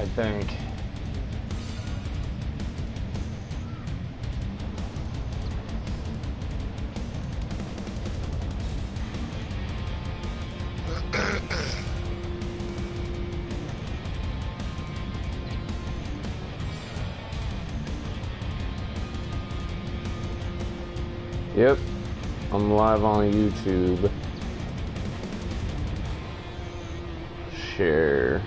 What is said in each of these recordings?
I think. Yep, I'm live on YouTube. Share.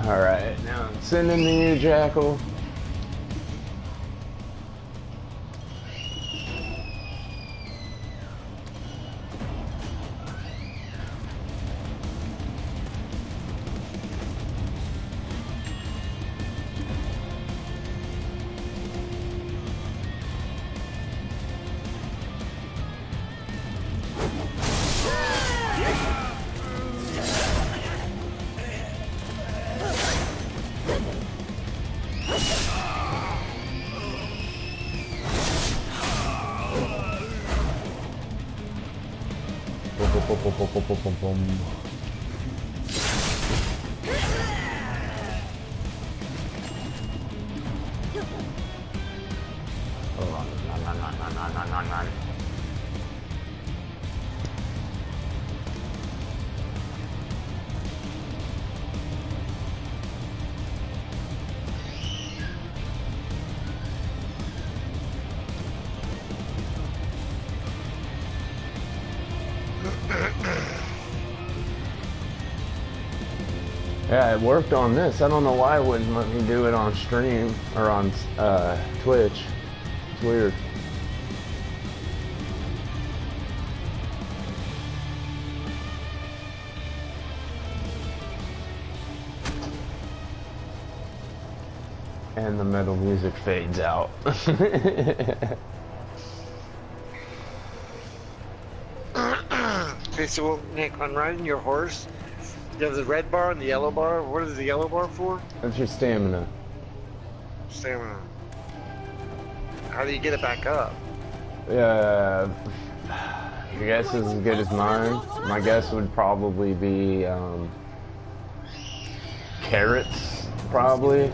Alright, now I'm sending to you, Jackal. Yeah, it worked on this. I don't know why it wouldn't let me do it on stream or on Twitch. It's weird. And the metal music fades out. Okay, so Nick, on riding your horse, you have the red bar and the yellow bar. What is the yellow bar for? That's your stamina. Stamina. How do you get it back up? Your guess is as good as mine. My guess would probably be carrots, probably.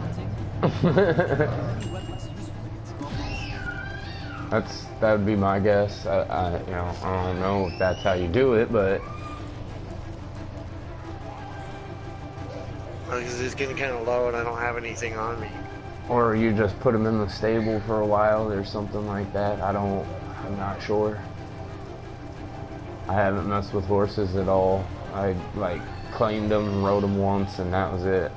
That would be my guess. I don't know if that's how you do it, but Because it's getting kind of low and I don't have anything on me. or you just put them in the stable for a while or something like that. I'm not sure. I haven't messed with horses at all. I like claimed them and rode them once and that was it.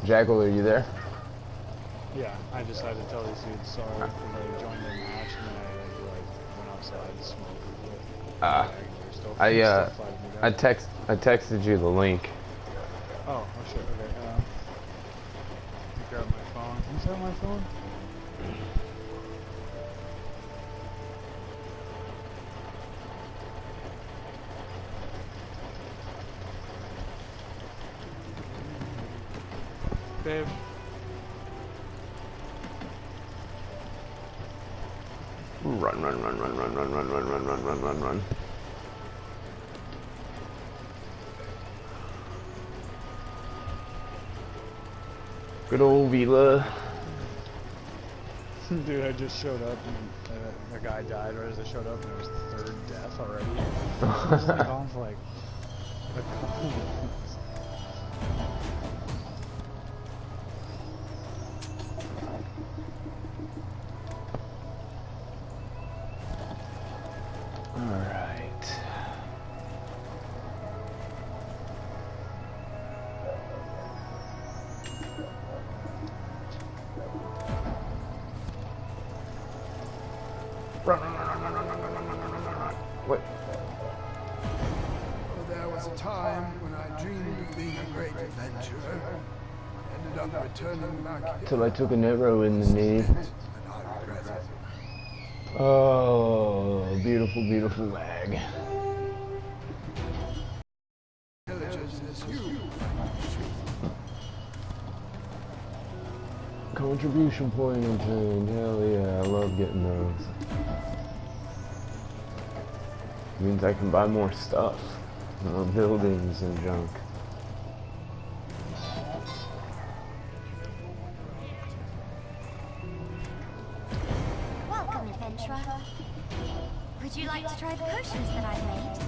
Jackal, are you there? Yeah, I decided to tell these dudes sorry because I joined their match and then I went outside to smoke. I texted you the link. Oh shit, okay. Let me grab my phone. Is that my phone? Babe. Run. Good old Vila. Dude, I just showed up and a guy died right as I showed up and it was the third death already. I was like on for like a couple minutes. What? There was a time when I dreamed of being a great adventurer. I ended up returning back here. Till I took an arrow in the knee. And I regret it. Oh, beautiful, beautiful lag. Villagers as you. Contribution point obtained. Hell yeah, I love getting those. Means I can buy more stuff, more buildings and junk. Welcome, adventurer. Would you like to try the potions that I've made?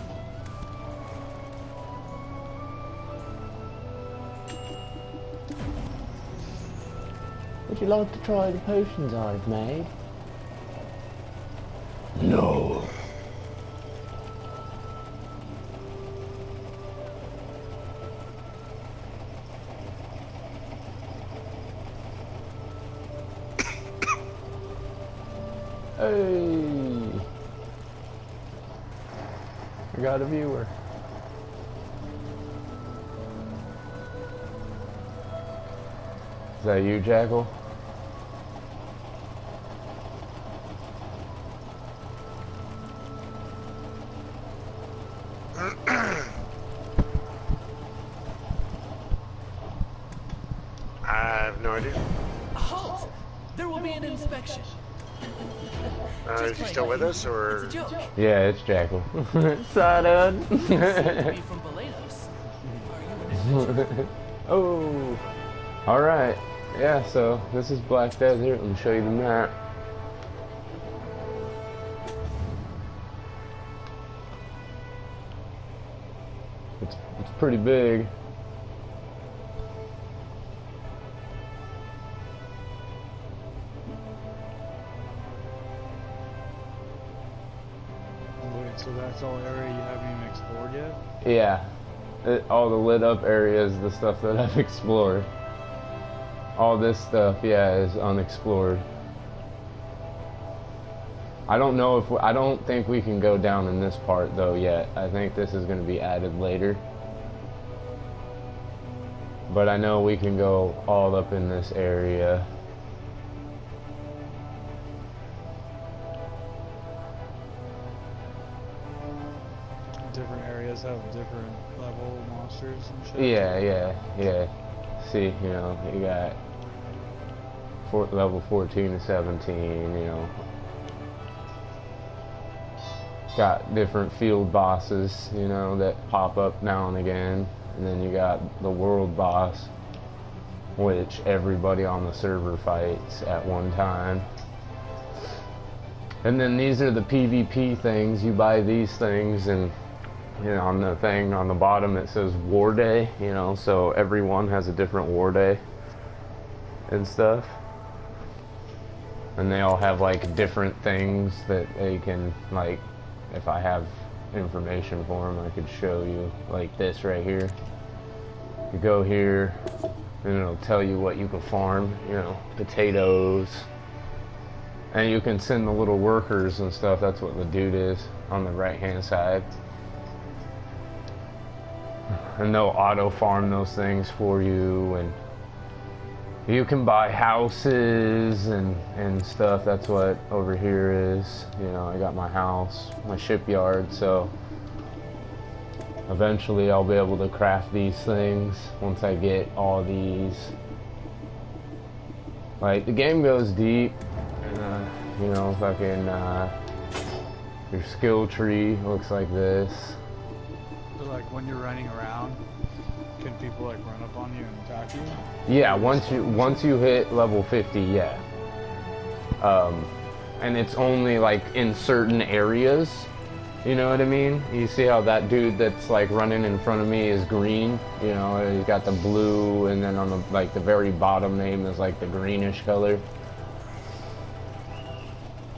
Would you like to try the potions I've made? No. Hey. I got a viewer. Is that you, Jackal? I have no idea. Halt! There will be an inspection. Is he still with us, or? It's a joke. Yeah, it's Jackal. Sudden. Seem to be from Balenos. Are you an adventurer? Oh. Alright. Yeah, so this is Black Desert. Let me show you the map. It's pretty big. Wait, so that's all area you haven't even explored yet? Yeah. All the lit up areas, the stuff that I've explored. All this stuff, yeah, is unexplored. I don't know if I don't think we can go down in this part though yet. I think this is going to be added later. But I know we can go all up in this area. Different areas have different level monsters and shit. Yeah. See, you know, you got level 14 to 17, you know. Got different field bosses, you know, that pop up now and again. And then you got the world boss, which everybody on the server fights at one time. And then these are the PvP things. You buy these things, and you know, on the thing on the bottom it says War Day, you know, so everyone has a different War Day and stuff. And they all have like different things that they can, like, if I have information for them, I could show you, like this right here. You go here and it'll tell you what you can farm, you know, potatoes, and you can send the little workers and stuff. That's what the dude is on the right hand side, and they'll auto farm those things for you. And you can buy houses and stuff. That's what over here is. You know, I got my house, my shipyard, so eventually I'll be able to craft these things once I get all these. Like, the game goes deep, you know, fucking, your skill tree looks like this. So like when you're running around, can people like run up on you and attack you? Yeah, once you hit level 50, yeah. And it's only like in certain areas, you know what I mean? You see how that dude that's like running in front of me is green, you know, he's got the blue, and then on the, like, the very bottom name is like the greenish color.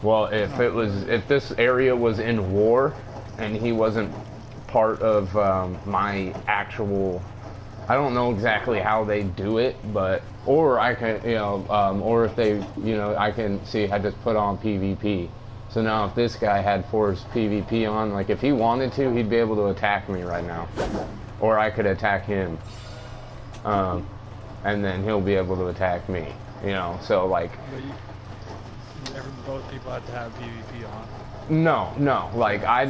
Well, if this area was in war and he wasn't part of my actual, I don't know exactly how they do it, but, or I can, you know, or if they, you know, I can see, I just put on PvP. So now if this guy had forced PvP on, like if he wanted to, he'd be able to attack me right now. Or I could attack him. And then he'll be able to attack me. You know, so like... Both people had to have PvP on? No. Like, I'd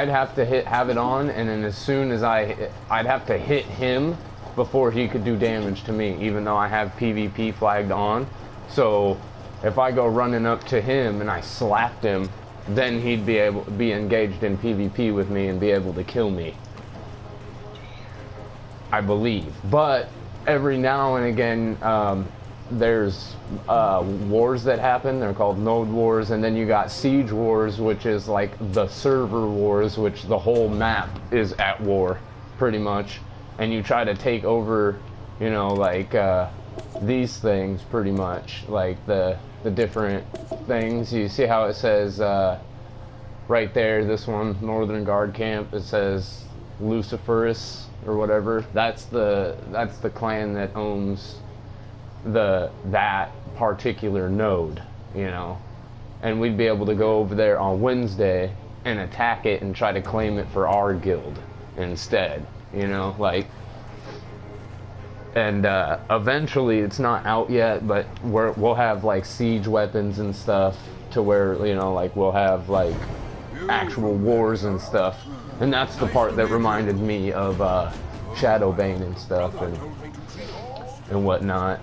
have to have it on, and then as soon as I'd have to hit him before he could do damage to me, even though I have PvP flagged on. So if I go running up to him and I slapped him, then he'd be able to be engaged in PvP with me and be able to kill me. I believe. But every now and again, there's wars that happen. They're called node wars, and then you got siege wars, which is like the server wars, which the whole map is at war, pretty much. And you try to take over, you know, like these things, pretty much, like the different things. You see how it says right there, this one, Northern Guard Camp. It says Luciferus or whatever. That's the clan that owns that particular node, you know. And we'd be able to go over there on Wednesday and attack it and try to claim it for our guild instead, you know, like. And eventually, it's not out yet, but we'll have like siege weapons and stuff to where, you know, like we'll have like actual wars and stuff. And that's the part that reminded me of Shadowbane and stuff and whatnot.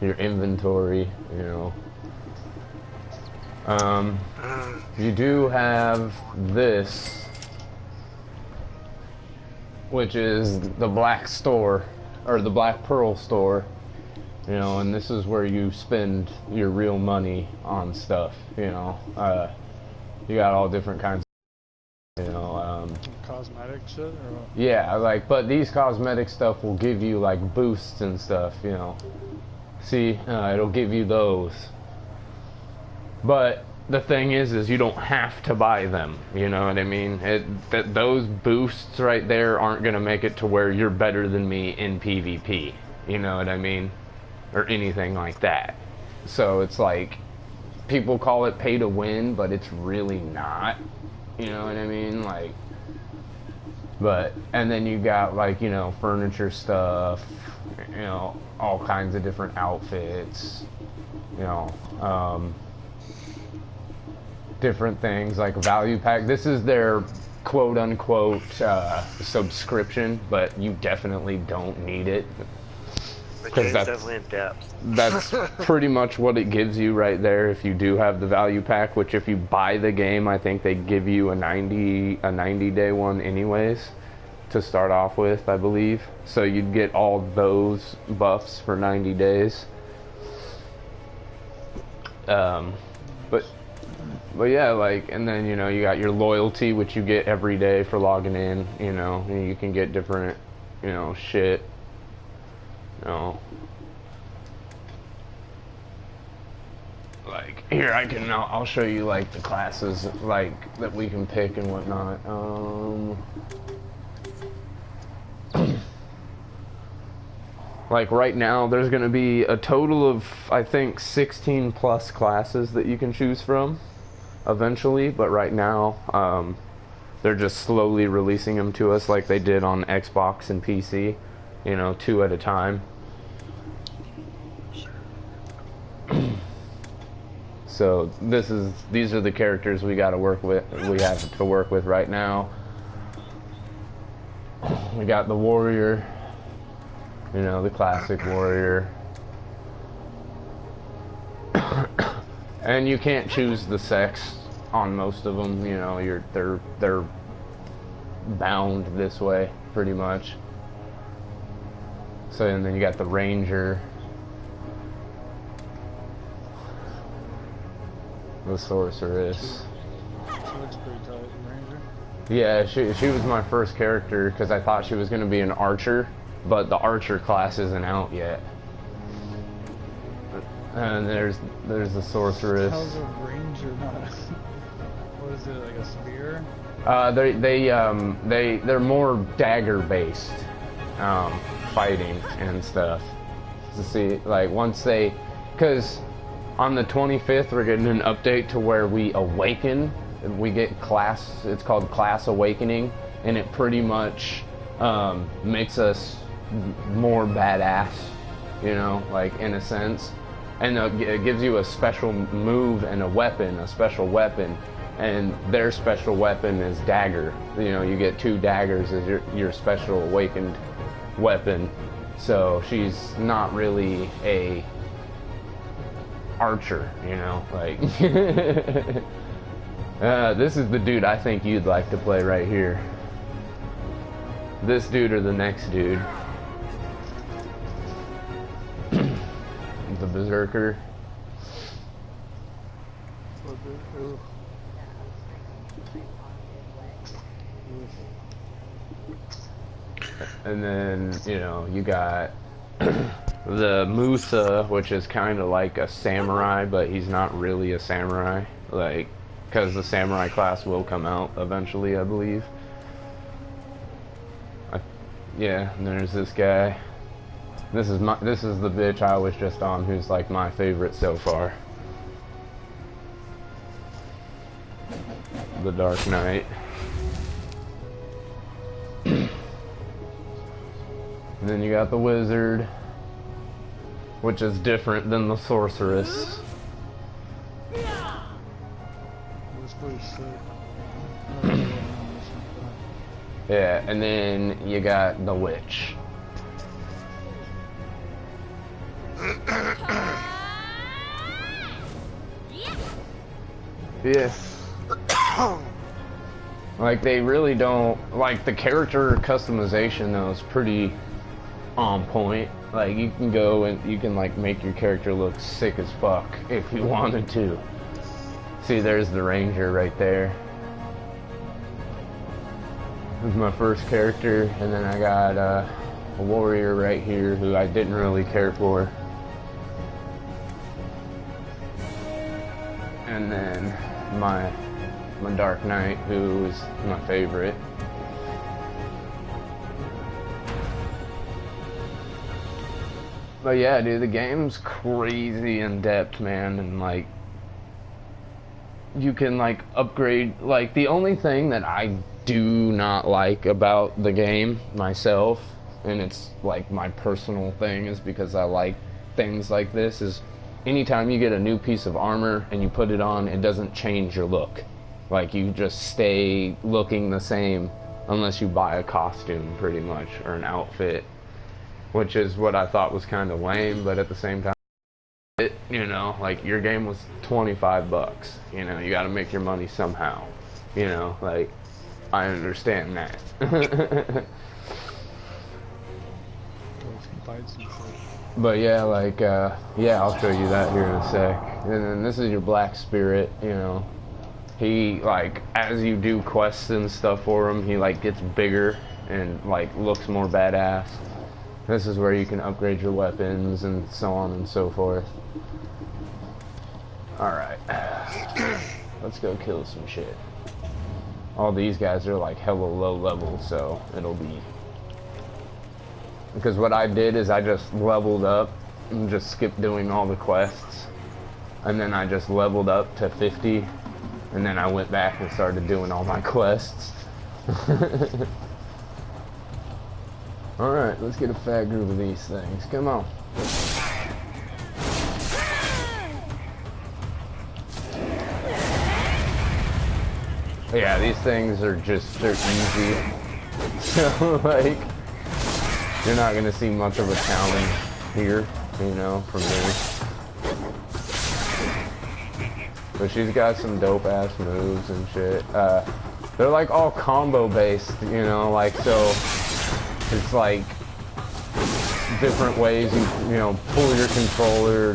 Your inventory, you know. You do have this, which is the Black Store, or the Black Pearl Store, you know, and this is where you spend your real money on stuff, you know. You got all different kinds of, you know, cosmetic shit, or what? Yeah, like, but these cosmetic stuff will give you, like, boosts and stuff, you know. See, it'll give you those. But the thing is you don't have to buy them, you know what I mean? Those boosts right there aren't going to make it to where you're better than me in PvP, you know what I mean? Or anything like that. So it's like, people call it pay to win, but it's really not, you know what I mean? Like, but, and then you got, like, you know, furniture stuff, you know, all kinds of different outfits, you know, different things like a value pack. This is their quote unquote subscription, but you definitely don't need it. Because that's definitely in depth. That's pretty much what it gives you right there if you do have the value pack, which if you buy the game, I think they give you a 90-day one anyways to start off with, I believe. So you'd get all those buffs for 90 days. But yeah, like, and then, you know, you got your loyalty, which you get every day for logging in, you know, and you can get different, you know, shit. You know, like, here, I'll show you, like, the classes, like, that we can pick and whatnot. Like, right now, there's going to be a total of, I think, 16 plus classes that you can choose from eventually, but right now, they're just slowly releasing them to us like they did on Xbox and PC, you know, 2 at a time. So these are the characters we have to work with right now. We got the warrior, you know, the classic warrior. And you can't choose the sex on most of them, you know, they're bound this way pretty much. So, and then you got the ranger, the sorceress. She looks pretty tight, Ranger. Yeah, she was my first character because I thought she was going to be an archer, but the archer class isn't out yet. And there's the sorceress. How's a ranger not? What is it, like a spear? They're more dagger based, fighting and stuff. To see, like, once they, because On the 25th, we're getting an update to where we awaken. We get class, it's called Class Awakening, and it pretty much makes us more badass, you know, like in a sense. And it gives you a special move and a special weapon. And their special weapon is dagger. You know, you get 2 daggers as your special awakened weapon. So she's not really a archer, you know, like. This is the dude I think you'd like to play right here. This dude or the next dude. The Berserker. And then, you know, you got the Musa, which is kind of like a samurai, but he's not really a samurai, like, because the samurai class will come out eventually, I believe. Yeah, and there's this guy. This is the bitch I was just on, who's like my favorite so far. The Dark Knight. And then you got the Wizard, which is different than the Sorceress. Yeah, and then you got the Witch. Yeah. Like, they really don't, like, the character customization though is pretty on point. Like, you can go and you can like make your character look sick as fuck if you wanted to. See, there's the Ranger right there. This is my first character, and then I got a warrior right here who I didn't really care for. And then my Dark Knight, who is my favorite. But yeah, dude, the game's crazy in depth, man, and like you can like upgrade. Like, the only thing that I do not like about the game myself, and it's like my personal thing, is because I like things like this, is anytime you get a new piece of armor and you put it on, it doesn't change your look. Like, you just stay looking the same unless you buy a costume, pretty much, or an outfit, which is what I thought was kind of lame. But at the same time, you know, like, your game was $25, you know, you got to make your money somehow, you know, like, I understand that. But yeah, like, yeah, I'll show you that here in a sec. And then this is your Black Spirit, you know. He, like, as you do quests and stuff for him, he, like, gets bigger and, like, looks more badass. This is where you can upgrade your weapons and so on and so forth. Alright. Let's go kill some shit. All these guys are, like, hella low level, so it'll be... Because what I did is I just leveled up and just skipped doing all the quests. And then I just leveled up to 50. And then I went back and started doing all my quests. Alright, let's get a fat group of these things. Come on. Yeah, these things are just, they're easy. So, like, you're not gonna see much of a challenge here, you know, from me. But she's got some dope ass moves and shit. They're like all combo based, you know, like, so it's like different ways you know, pull your controller,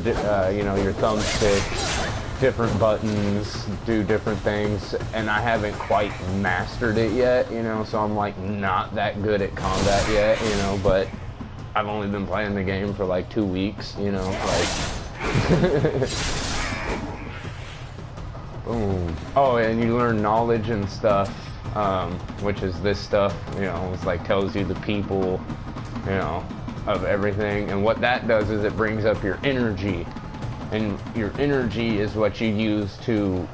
you know, your thumbstick, different buttons, do different things, and I haven't quite mastered it yet, you know, so I'm like not that good at combat yet, you know, but I've only been playing the game for like 2 weeks, you know, like. Boom. Oh, and you learn knowledge and stuff, which is this stuff, you know, it's like tells you the people, you know, of everything. And what that does is it brings up your energy. and your energy is what you use to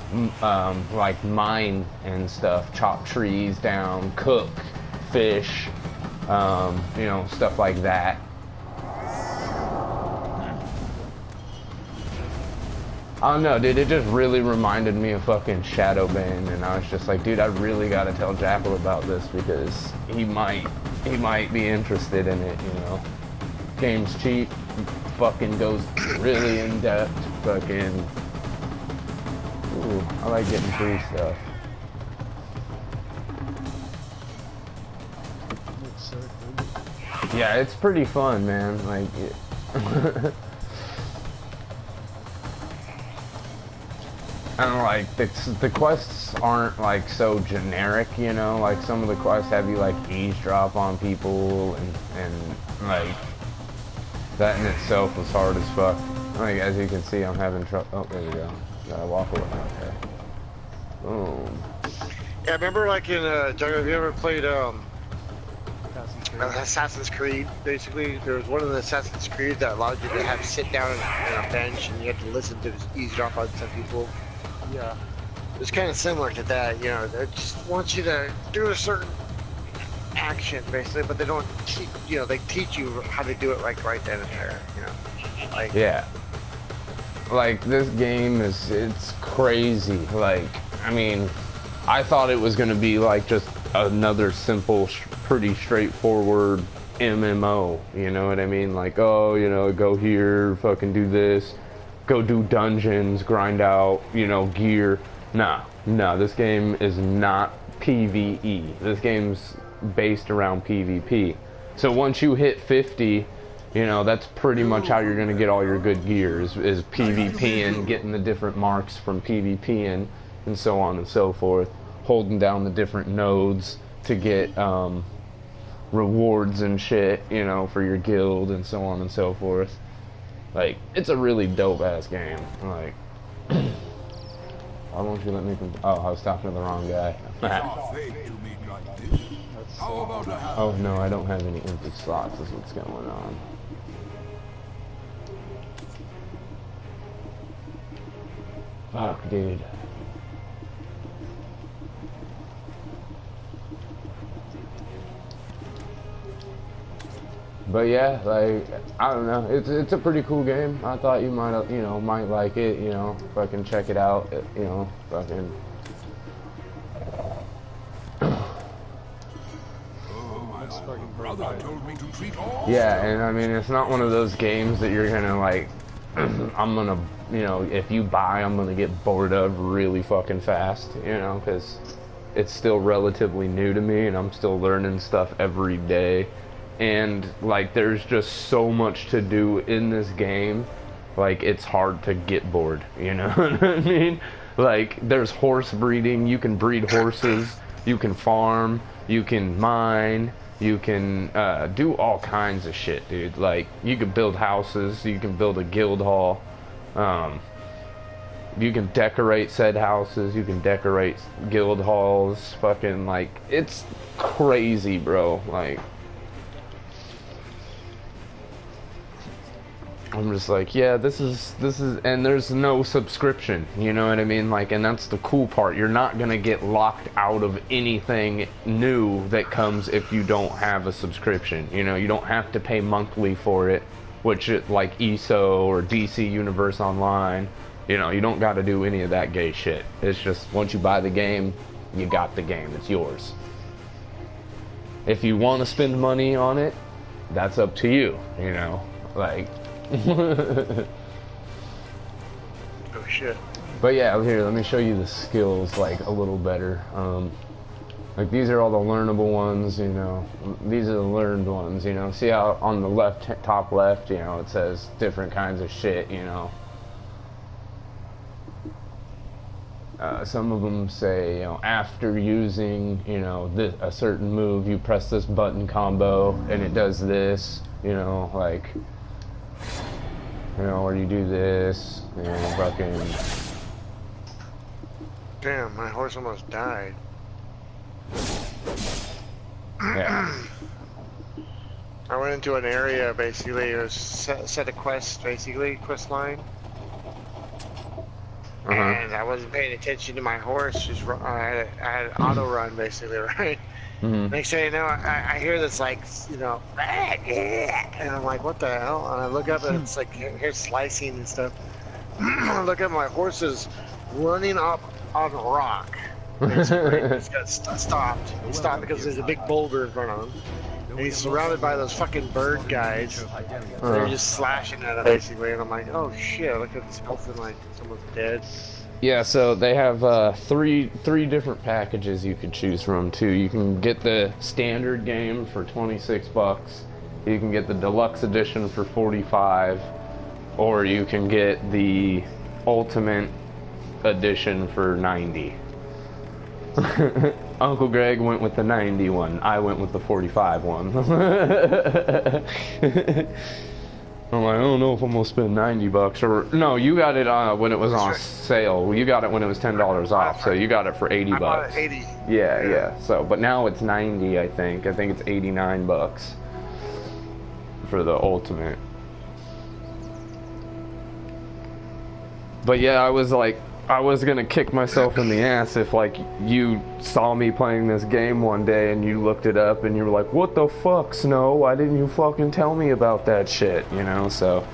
like mine and stuff, chop trees down, cook, fish, you know, stuff like that. I don't know, dude, it just really reminded me of fucking Shadowbane, and I was just like, dude, I really gotta tell Jackal about this because he might be interested in it, you know. Game's cheap, fucking goes really in depth, fucking. Ooh, I like getting free stuff. Yeah, it's pretty fun, man. Like, and like the quests aren't like so generic, you know. Like some of the quests have you like eavesdrop on people, and like that in itself was hard as fuck. Like as you can see, I'm having trouble. Oh, there we go. Gotta walk away. Okay. Boom. Yeah, I remember like in Jungle, have you ever played Assassin's Creed? Basically, there was one of the Assassin's Creed that allowed you to have sit down on a bench and you had to listen to eavesdrop on some people. Yeah. It's kind of similar to that, you know. They just want you to do a certain action, basically, but they don't teach, you know, they teach you how to do it like right then and there, you know. Like, yeah. Like this game it's crazy. Like, I mean, I thought it was gonna be like just another simple, pretty straightforward MMO, you know what I mean? Like, oh, you know, go here, fucking do this, go do dungeons, grind out, you know, gear. Nah, this game is not PvE. This game's based around PvP. So once you hit 50, you know, that's pretty much how you're gonna get all your good gear, is PvPing, getting the different marks from PvPing, and so on and so forth, holding down the different nodes to get rewards and shit, you know, for your guild and so on and so forth. Like, it's a really dope ass game. Like, why won't you let me? Oh, I was talking to the wrong guy. Oh no, I don't have any empty slots. Is what's going on. Fuck, dude. But yeah, like, I don't know, it's a pretty cool game. I thought you might, you know, might like it, you know, fucking check it out, you know, fucking. Yeah, and I mean, it's not one of those games that you're gonna like, I'm gonna, you know, if you buy, I'm gonna get bored of really fucking fast, you know, because it's still relatively new to me and I'm still learning stuff every day. And like there's just so much to do in this game, like it's hard to get bored, you know what I mean? Like there's horse breeding, you can breed horses, you can farm, you can mine, you can do all kinds of shit, dude. Like you can build houses, you can build a guild hall, you can decorate said houses, you can decorate guild halls, fucking like it's crazy, bro. Like I'm just like, yeah, this is, and there's no subscription, you know what I mean? Like, and that's the cool part. You're not gonna get locked out of anything new that comes if you don't have a subscription. You know, you don't have to pay monthly for it, which like ESO or DC Universe Online, you know, you don't got to do any of that gay shit. It's just once you buy the game, you got the game. It's yours. If you want to spend money on it, that's up to you, you know, like. Oh shit. But yeah, here, let me show you the skills like a little better. Like these are all the learnable ones, you know. These are the learned ones, you know. See how on the left, top left, you know, it says different kinds of shit, you know. Some of them say, you know, after using, you know, a certain move, you press this button combo and it does this, you know, like, you know, or you do this, and fucking. Damn, my horse almost died. Yeah. I went into an area, basically, it was set of quests, basically, quest line. and I wasn't paying attention to my horse. Just I had auto run basically, right? Next thing you know, I hear this like, you know, and I'm like, what the hell? And I look up and it's like hair slicing and stuff. I look at my horse is running up on a rock. Basically, he's got stopped. He stopped because there's a big boulder in front of him. And he's surrounded by those fucking bird guys. They're just slashing at him basically, and I'm like, oh shit! Look at this elfin, like someone's dead. Yeah, so they have three different packages you could choose from too. You can get the standard game for $26. You can get the deluxe edition for $45, or you can get the ultimate edition for $90. Uncle Greg went with the 90 one. I went with the 45 one. I'm like, I don't know if I'm gonna spend $90 or no. You got it when it was on sale. You got it when it was $10 off, so you got it for $80. I bought it 80. Yeah. So, but now it's 90. I think it's $89 for the ultimate. But yeah, I was like, I was gonna kick myself in the ass if like you saw me playing this game one day and you looked it up and you were like, what the fuck, Snow? Why didn't you fucking tell me about that shit? You know, so.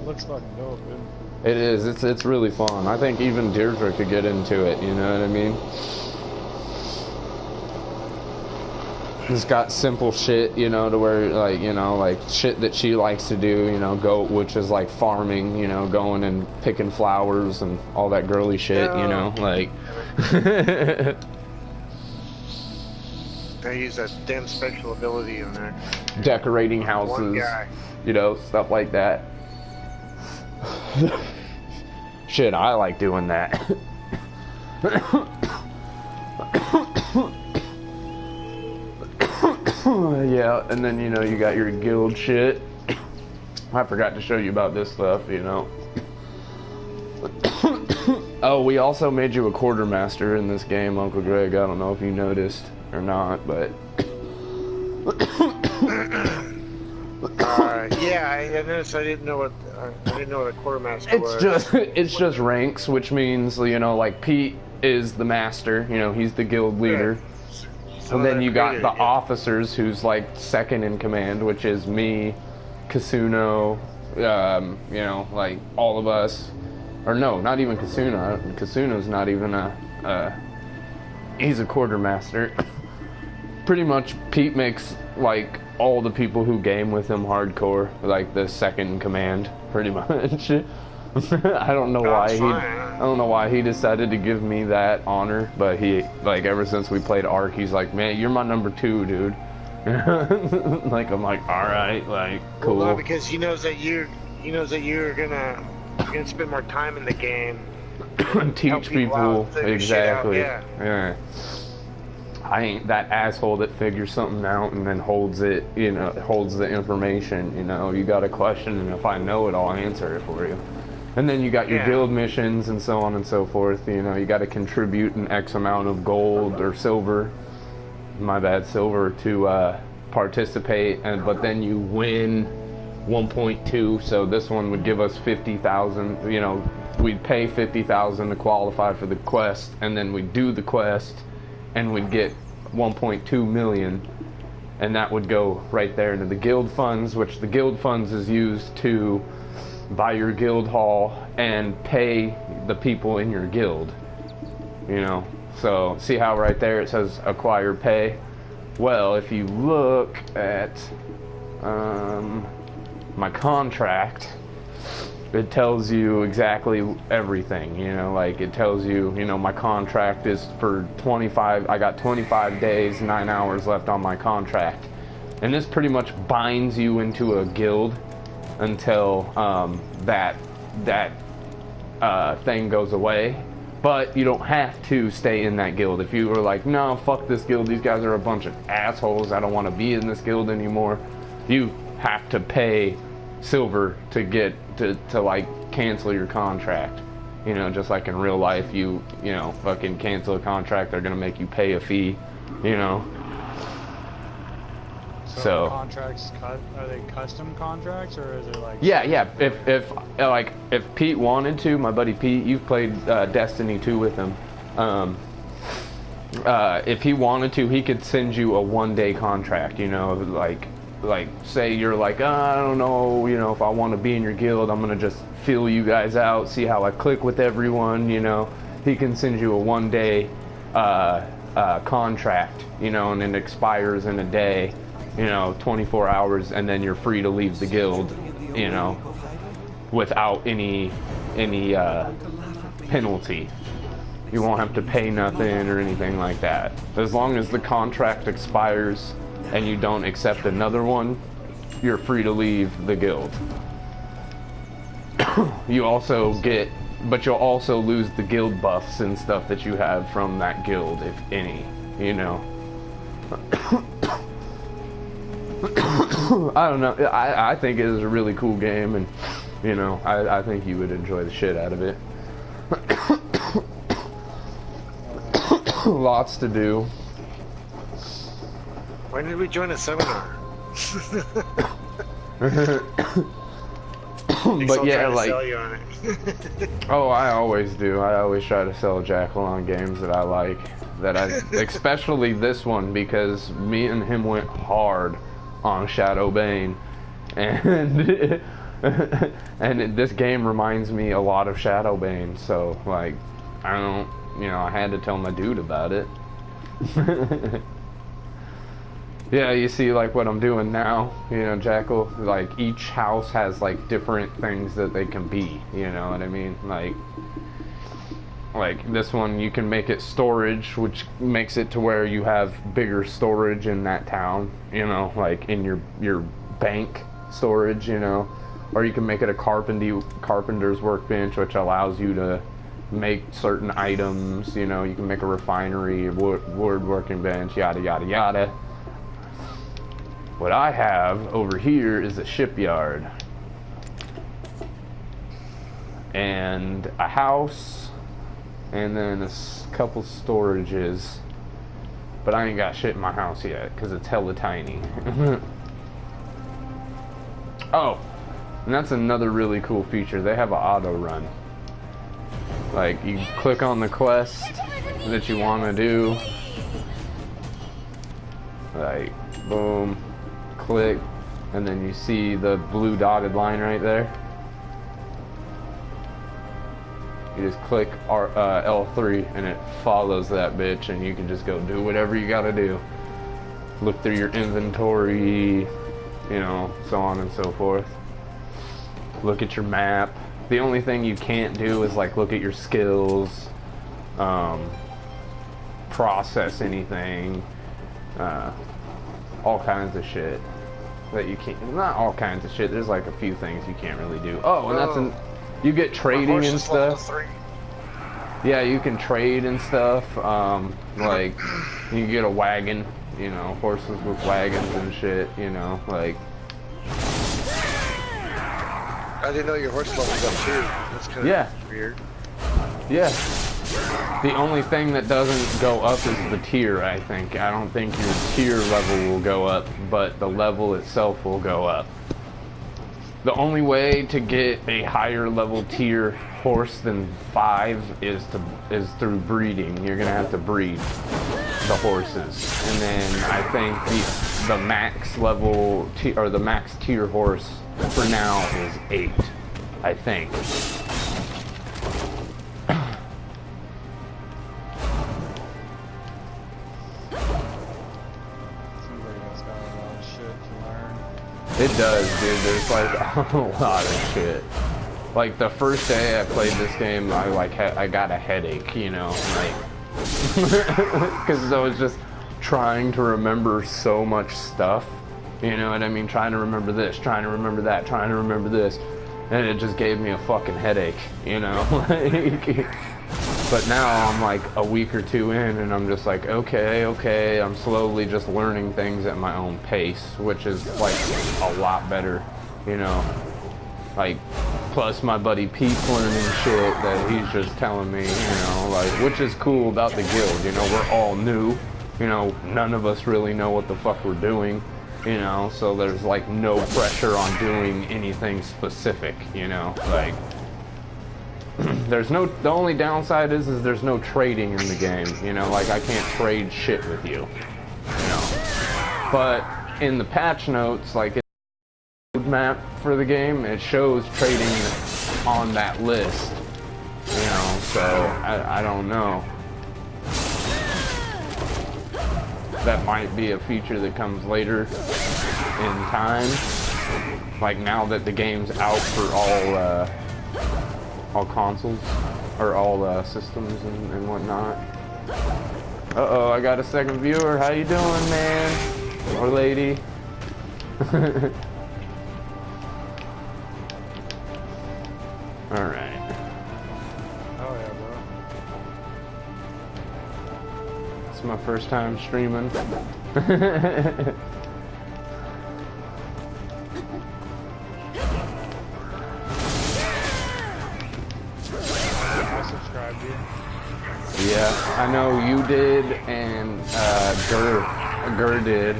Looks fucking dope, dude. It is. It's really fun. I think even Deirdre could get into it. You know what I mean? It's got simple shit, you know, to where, like, you know, like, shit that she likes to do, you know, which is, like, farming, you know, going and picking flowers and all that girly shit, you know, like... They use that damn special ability in there. Decorating houses, you know, stuff like that. Shit, I like doing that. Yeah, and then, you know, you got your guild shit. I forgot to show you about this stuff, you know. Oh, we also made you a quartermaster in this game, Uncle Greg. I don't know if you noticed or not, but... Yeah, I noticed. I didn't know what a quartermaster was. It's just ranks, which means, you know, like Pete is the master, you know, he's the guild leader. And then you got the officers, who's like second in command, which is me, Kasuno, you know, like all of us. Or no, not even Kasuno. Kasuno's not even he's a quartermaster. Pretty much Pete makes like all the people who game with him hardcore, like the second in command, pretty much. I don't know why he decided to give me that honor, but he, like, ever since we played Ark, he's like, man, you're my number 2, dude. Like, I'm like, all right, like, cool. Well, no, because he knows that you're gonna spend more time in the game. Teach people exactly. Yeah. I ain't that asshole that figures something out and then holds it, you know, holds the information. You know, you got a question, and if I know it, I'll answer it for you. And then you got your guild missions and so on and so forth. You know, you got to contribute an X amount of gold or silver, silver, to participate. But then you win 1.2. So this one would give us 50,000. You know, we'd pay 50,000 to qualify for the quest, and then we'd do the quest, and we'd get 1.2 million. And that would go right there into the guild funds, which the guild funds is used to buy your guild hall and pay the people in your guild, you know. So see how right there it says acquire pay? Well, if you look at my contract, it tells you exactly everything, you know. Like, it tells you, you know, my contract is for 25, I got 25 days, 9 hours left on my contract, and this pretty much binds you into a guild until that thing goes away. But you don't have to stay in that guild. If you were like, no, fuck this guild, these guys are a bunch of assholes, I don't want to be in this guild anymore, you have to pay silver to get to like cancel your contract. You know, just like in real life, you know, fucking cancel a contract, they're gonna make you pay a fee, you know. So contracts are they custom contracts or is it like? Yeah. If Pete wanted to, my buddy Pete, you've played Destiny 2 with him. If he wanted to, he could send you a 1-day contract. You know, like say you're like, I don't know, you know, if I want to be in your guild, I'm gonna just fill you guys out, see how I click with everyone. You know, he can send you a 1-day contract. You know, and it expires in a day. You know, 24 hours, and then you're free to leave the guild, you know, without any penalty. You won't have to pay nothing or anything like that. As long as the contract expires and you don't accept another one, you're free to leave the guild. You also get, but you'll also lose the guild buffs and stuff that you have from that guild, if any, you know. I don't know. I think it is a really cool game, and you know, I think you would enjoy the shit out of it. Lots to do. When did we join a seminar? But yeah, like. Sell you on it. Oh, I always do. I always try to sell Jackal on games that I like. Especially this one, because me and him went hard on Shadow Bane, and and this game reminds me a lot of Shadow Bane, so like I had to tell my dude about it. Yeah, you see like what I'm doing now, you know, Jackal, like each house has like different things that they can be, you know what I mean? Like this one, you can make it storage, which makes it to where you have bigger storage in that town, you know, like in your bank storage, you know, or you can make it a carpenter's workbench, which allows you to make certain items, you know, you can make a refinery, wood working bench, yada yada yada. What I have over here is a shipyard and a house. And then a couple storages, but I ain't got shit in my house yet because it's hella tiny. Oh, and that's another really cool feature. They have an auto run. Like you click on the quest that you want to do, like boom, click, and then you see the blue dotted line right there. You just click L3 and it follows that bitch, and you can just go do whatever you gotta do. Look through your inventory, you know, so on and so forth. Look at your map. The only thing you can't do is like look at your skills, process anything, all kinds of shit that you can't. Not all kinds of shit. There's like a few things you can't really do. Oh, and you get trading and stuff. Yeah, you can trade and stuff. Like you can get a wagon, you know, horses with wagons and shit, you know, like. I didn't know your horse leveled up too. That's kind of weird. Yeah. The only thing that doesn't go up is the tier, I think. I don't think your tier level will go up, but the level itself will go up. The only way to get a higher level tier horse than 5 is through breeding. You're gonna have to breed the horses, and then I think the max level or the max tier horse for now is 8, I think. It does, dude. There's like a lot of shit. Like the first day I played this game, I got a headache, you know, like because I was just trying to remember so much stuff. You know what I mean? Trying to remember this, trying to remember that, trying to remember this, and it just gave me a fucking headache, you know. But now I'm like a week or 2 in, and I'm just like, okay, I'm slowly just learning things at my own pace, which is like a lot better, you know. Like, plus my buddy Pete's learning shit that he's just telling me, you know, like, which is cool about the guild, you know, we're all new, you know, none of us really know what the fuck we're doing, you know, so there's like no pressure on doing anything specific, you know, like there's no, the only downside is there's no trading in the game, you know, like I can't trade shit with you, you know, but in the patch notes, like in the roadmap for the game, it shows trading on that list, you know, so I don't know. That might be a feature that comes later in time, like now that the game's out for all consoles or all systems and whatnot. Uh-oh, I got a second viewer. How you doing, man or lady? All right. Oh yeah, bro. It's my first time streaming. I subscribed to you. Yeah, I know you did, and Gur did.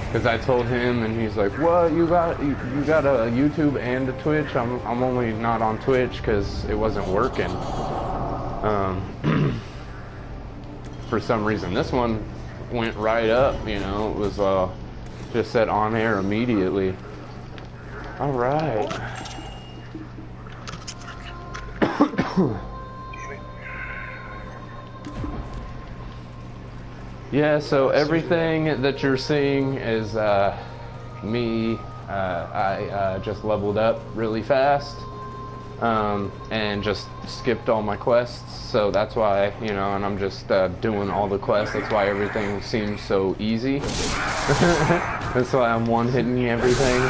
Because I told him, and he's like, "What? You got a YouTube and a Twitch?" I'm only not on Twitch because it wasn't working. For some reason, this one went right up. You know, it was just set on air immediately. All right. Yeah, so everything that you're seeing is me. I just leveled up really fast and just skipped all my quests, so that's why, you know, and I'm just doing all the quests. That's why everything seems so easy. That's why I'm one-hitting everything.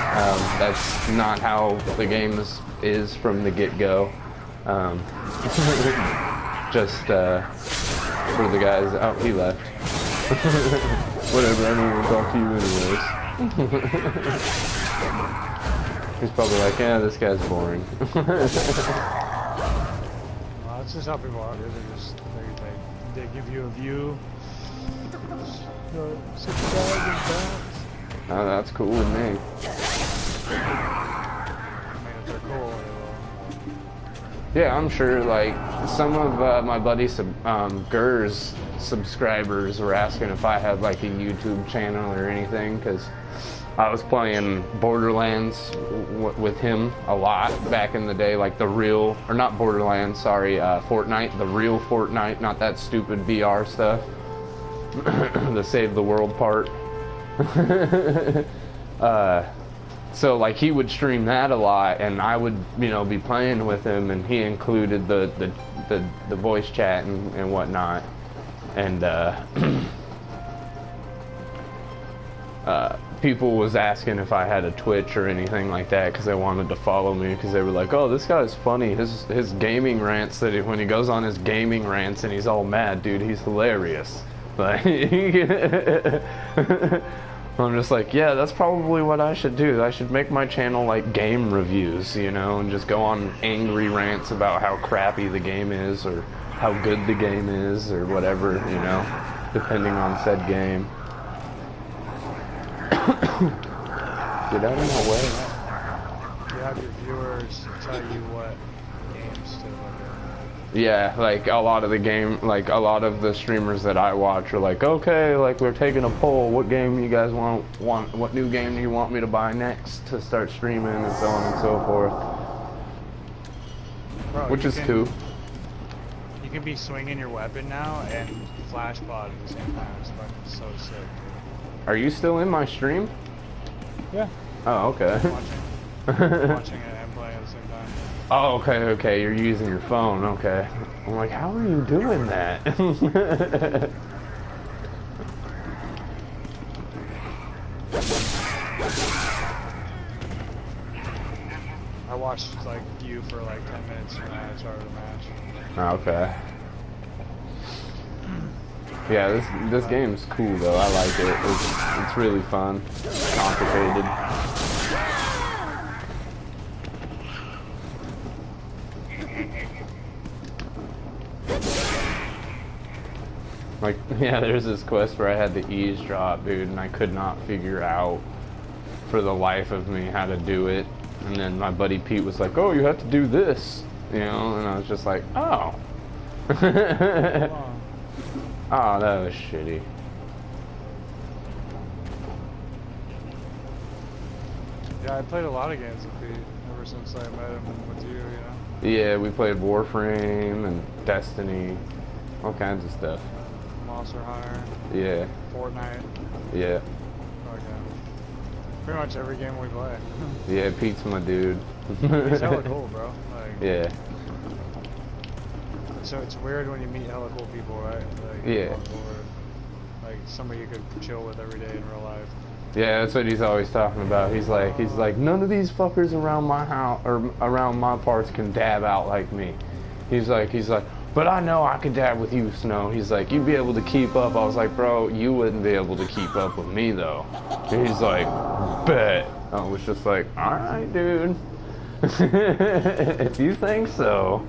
That's not how the game is from the get-go. Just for the guys. Oh, he left. Whatever, I don't even talk to you anyways. He's probably like, yeah, this guy's boring. Well, that's just how people are. They give you a view. Subscribe and bounce. Oh, that's cool with me. I mean, if they're cool, they will. Yeah, I'm sure, like, some of my buddy Gur's subscribers were asking if I had, like, a YouTube channel or anything, because I was playing Borderlands with him a lot back in the day, like the real, or not Borderlands, sorry, Fortnite, the real Fortnite, not that stupid VR stuff, the Save the World part. So like he would stream that a lot, and I would, you know, be playing with him, and he included the voice chat and whatnot, and people was asking if I had a Twitch or anything like that because they wanted to follow me, because they were like, oh, this guy's funny, his gaming rants, that when he goes on his gaming rants and he's all mad, dude, he's hilarious. Like, I'm just like, yeah, that's probably what I should do. I should make my channel like game reviews, you know, and just go on angry rants about how crappy the game is or how good the game is or whatever, you know, depending on said game. Get out of my way. You have your viewers tell you what games to look at. Yeah, like a lot of the streamers that I watch are like, okay, like we're taking a poll, what game you guys want, what new game do you want me to buy next to start streaming, and so on and so forth. Bro, which is cool. You can be swinging your weapon now and flash bot at the same time. It's fucking so sick, dude. Are you still in my stream? Yeah. Oh, okay. I'm watching it and playing at the same time. Oh, okay, you're using your phone, okay. I'm like, how are you doing that? I watched like you for like 10 minutes and I started the match. Okay. Yeah, this game's cool though. I like it. It's really fun. Complicated. Like, yeah, there's this quest where I had to eavesdrop, dude, and I could not figure out for the life of me how to do it. And then my buddy Pete was like, oh, you have to do this, you know, and I was just like, oh. Oh, that was shitty. Yeah, I played a lot of games with Pete ever since I met him and with you, you know? Yeah, we played Warframe and Destiny, all kinds of stuff. Monster Hunter. Yeah. Fortnite. Yeah. Okay. Pretty much every game we play. Yeah, Pete's my dude. He's hella cool, bro. Like, yeah. So it's weird when you meet hella cool people, right? Like, Yeah. Like somebody you could chill with every day in real life. Yeah, that's what he's always talking about. He's like, none of these fuckers around my house or around my parts can dab out like me. He's like, but I know I can dab with you, Snow. He's like, you'd be able to keep up. I was like, bro, you wouldn't be able to keep up with me though. And he's like, bet. I was just like, all right, dude. If you think so.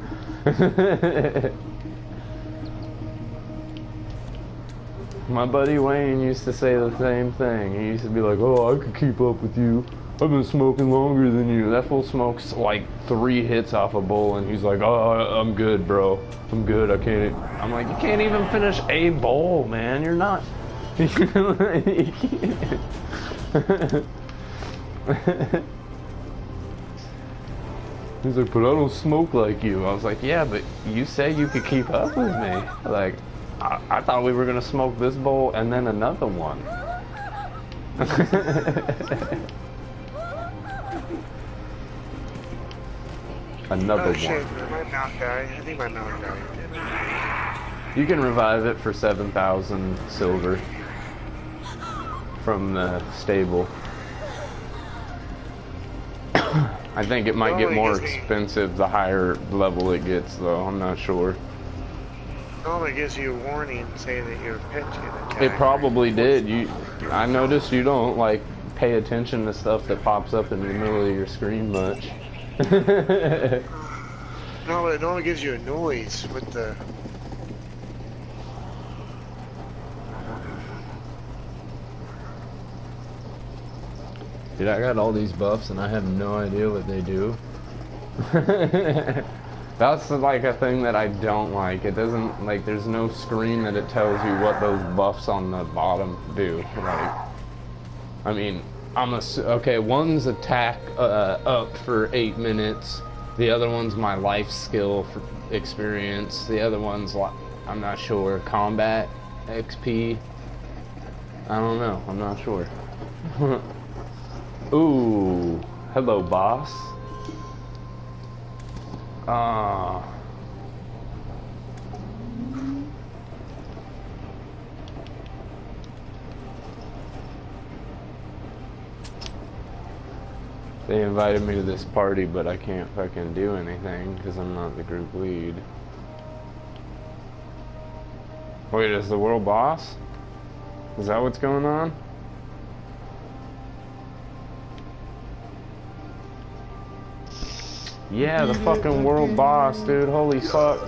My buddy Wayne used to say the same thing. He used to be like, oh, I could keep up with you. I've been smoking longer than you. That fool smokes like 3 hits off a bowl, and he's like, oh, I'm good, bro. I'm good. I can't. I'm like, you can't even finish a bowl, man. You're not. He's like, but I don't smoke like you. I was like, yeah, but you said you could keep up with me. Like, I thought we were gonna smoke this bowl and then another one. Another shit, one. my mount died. I think my mount died. You can revive it for 7,000 silver from the stable. I think it might get more expensive the higher level it gets, though. I'm not sure. Normally gives you a warning saying that your pet's gonna attack. It probably did. I noticed you don't like pay attention to stuff that pops up in the middle of your screen much. No, it normally gives you a noise with the. Dude, I got all these buffs and I have no idea what they do. That's like a thing that I don't like. It doesn't, like, there's no screen that it tells you what those buffs on the bottom do. Like, I mean, okay, one's attack up for 8 minutes. The other one's my life skill for experience. The other one's, I'm not sure, combat XP. I don't know. I'm not sure. Ooh, hello, boss. They invited me to this party, but I can't fucking do anything because I'm not the group lead. Wait, is the world boss? Is that what's going on? Yeah, the fucking world boss, dude. Holy fuck.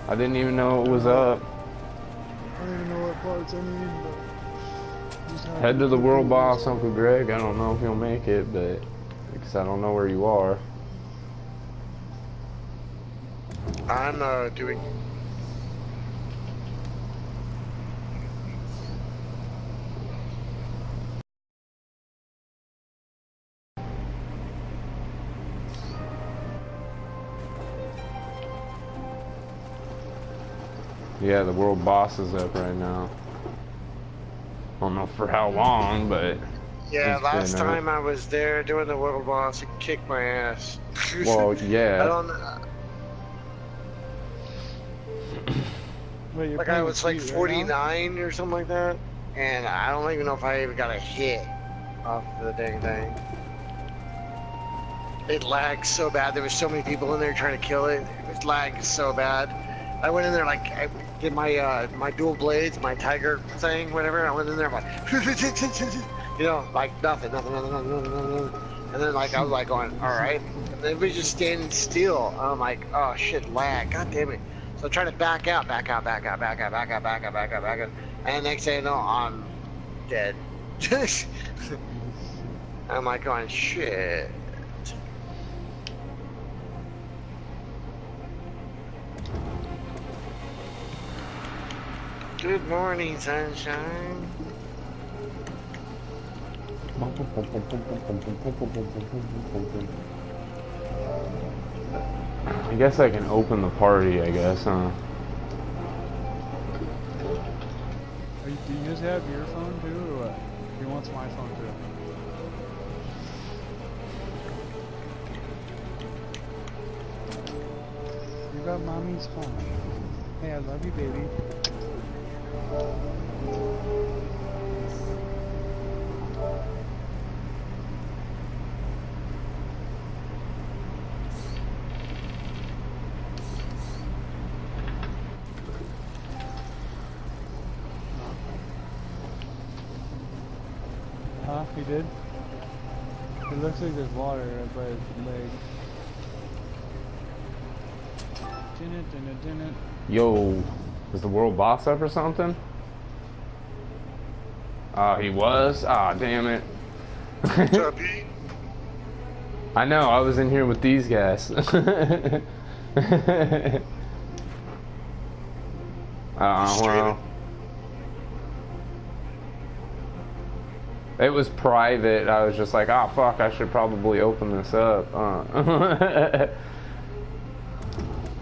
I didn't even know it was up. I don't even know what parts I need, but... Head to the world boss, Uncle Greg. I don't know if you'll make it, but... because I don't know where you are. I'm doing. Yeah, the world boss is up right now. I don't know for how long, but... Yeah, last time I was there doing the world boss, it kicked my ass. Well, yeah. I don't know. Wait, Like I was like 49 or something like that, and I don't even know if I even got a hit off the dang thing. It lagged so bad. There was so many people in there trying to kill it. It was lagged so bad. I went in there like I did my my dual blades, my tiger thing, whatever. I went in there like, you know, like nothing. And then like I was like going, all right. And then we just standing still. And I'm like, oh shit, lag. God damn it. So I'm trying to back out. And next thing you know, I'm dead. I'm like going, shit. Good morning, sunshine. I guess I can open the party, I guess, huh? Do you guys have your phone too, or what? He wants my phone too. You got mommy's phone. Hey, I love you, baby. Huh? He did? It looks like there's water right by his leg. Didn't. Yo, is the world boss up or something? Oh, he was? Ah, damn it. What's up, Pete? I know, I was in here with these guys. Well. It was private. I was just like, oh fuck, I should probably open this up.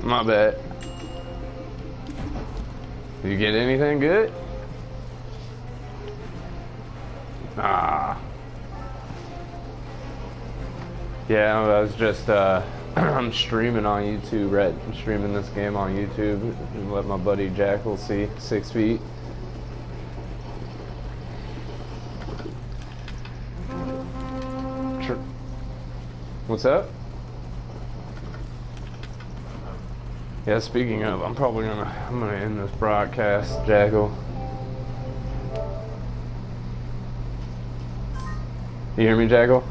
My bad. Did you get anything good? Ah. Yeah, I was just, I'm streaming on YouTube, right? I'm streaming this game on YouTube. Let my buddy Jackal see 6 feet. What's up? Yeah, speaking of, I'm gonna end this broadcast, Jackal. You hear me, Jackal?